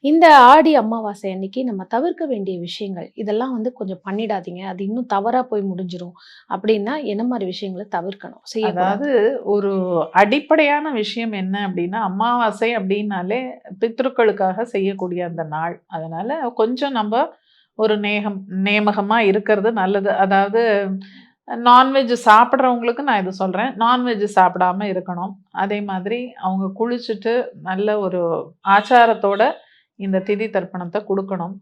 இந்த ஆடி அமாவாசை அன்னைக்கு நம்ம தவிர்க்க வேண்டிய விஷயங்கள், இதெல்லாம் வந்து கொஞ்சம் பண்ணிடாதீங்க. அது இன்னும் தவறா போய் முடிஞ்சிரும். அப்படின்னா, என்ன மாரி விஷயங்கள தவிர்க்கணும்? செய்யக்கூடாது. அதாவது ஒரு அடிப்படையான விஷயம் என்ன அப்படின்னா, அமாவாசை அப்படின்னாலே பித்ருக்களுக்காக செய்யக்கூடிய அந்த நாள். அதனால கொஞ்சம் நம்ப ஒரு நேமகமா இருக்கிறது நல்லது. அதாவது நான்வெஜ் சாப்பிடுறவங்களுக்கு நான் இது சொல்றேன். நான்வெஜ் சாப்பிடாம இருக்கணும். அதே மாதிரி அவங்க குளிச்சுட்டு நல்ல ஒரு ஆச்சாரத்தோட இந்த திதி தர்ப்பணத்த குடுக்கணும்.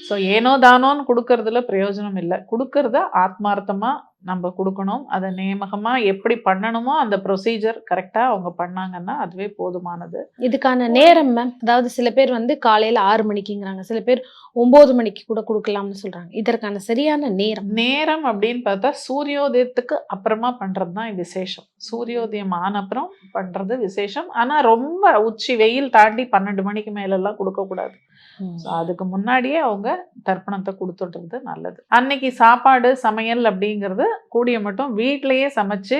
ஸோ ஏனோ தானோன்னு குடுக்கறதுல பிரயோஜனம் இல்ல. குடுக்கறத ஆத்மார்த்தமா நம்ப குடுக்கணும். அத நேமகமா எப்படி பண்ணணுமோ அந்த ப்ரொசீஜர் கரெக்ட்டா அவங்க பண்ணாங்கன்னா, அதுவே போதுமானது. இதுக்கான நேரம் மேம், அதாவது சில பேர் வந்து காலையில 6 மணிக்குங்கிறாங்க. சில பேர் 9 மணிக்கு கூட குடுக்கலாம்னு சொல்றாங்க. இதற்கான சரியான நேரம். நேரம் அப்படின்னு பார்த்தா, சூரியோதயத்துக்கு அப்புறமா பண்றது தான் விசேஷம். சூரியோதயம் ஆன அப்புறம் பண்றது விசேஷம். ஆனா ரொம்ப உச்சி வெயில் தாண்டி 12 மணிக்கு மேலலாம் குடுக்கக்கூடாது. ம். ஸோ அதுக்கு முன்னாடியே அவங்க தர்ப்பணத்த குடுத்துடுறது நல்லது. அன்னைக்கு சாப்பாடு, சமையல் அப்படிங்கிறது கூடிய மட்டும் வீட்லயே சமைச்சு,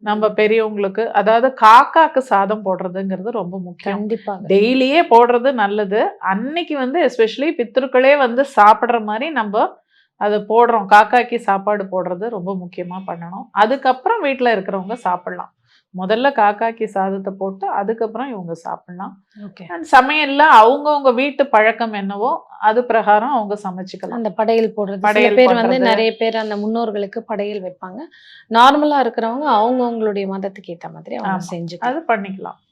நம்ம பெரியவங்களுக்கு அதாவது காக்காக்கு சாதம் போடுறதுங்கிறது ரொம்ப முக்கியம். கண்டிப்பாக. டெய்லியே போடுறது நல்லது. அன்னைக்கு வந்து எஸ்பெஷலி பித்ருக்களே வந்து சாப்பிடுற மாரி நம்ப அத போடுறோம். காக்காய்க்கு சாப்பாடு போடுறது ரொம்ப முக்கியமா பண்ணணும். அதுக்கப்புறம் வீட்ல இருக்கிறவங்க சாப்பிடலாம். முதல்ல காக்காய்க்கு சாதத்த போட்டு, அதுக்கப்புறம் இவங்க சாப்பிடலாம். ஓகே. அண்ட் சமையல்ல அவங்கவங்க வீட்டு பழக்கம் என்னவோ, அது பிரகாரம் அவங்க சமைச்சுக்கலாம். அந்த படையல் போடுறது. சில படையல் பேர் வந்து பண்றது, நெறைய பேர் அந்த முன்னோர்களுக்கு படையல் வைப்பாங்க. நார்மலா இருக்கிறவங்க அவங்கவங்களுடைய மதத்துக்கு ஏத்த மாதிரி அவங்க ஆமா. அது செஞ்சுக்கலாம். பண்ணிக்கலாம்.